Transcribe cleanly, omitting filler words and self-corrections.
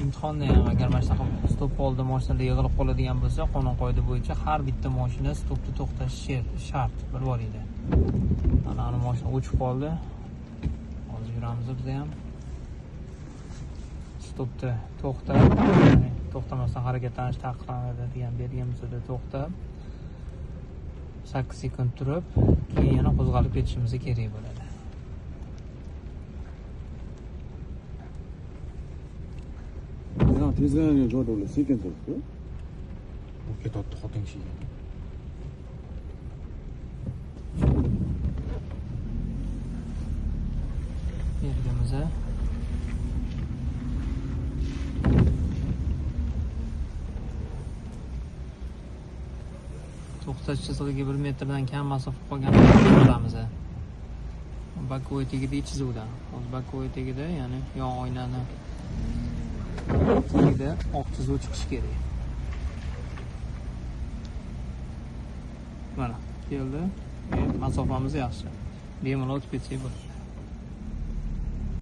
imtihonda ham agar mana shunaqa stop oldida mashinalar yig'ilib qoladigan bo'lsa, qonun qoida bo'yicha har bitta mashina stopda to'xtashi shart, bilib olinglar. Ana mashina o'chib qoldi. Hozir yuramiz biz ham. Stopda to'xtab, to'xtamasdan harakatlanish taqiqlanadi degan belgimizda to'xtab 8 sekund turib, keyin yana qo'zg'alib ketishimiz kerak bo'ladi. tezlangan joyda ular sekin turibdi. Bu ketyapti xotin kishiga. Belgimiz to'xtash chizig'iga 1 metrdan kam masofa qolganini ko'ramiz. Bokovoy tegida chizuvdan. Hozir bokovoy tegida, ya'ni yon oynani tagida oq chizuv chiqishi kerak. Mana, keldi. Masofamiz yaxshi. Bemalol o'tib ketsak bo'ladi.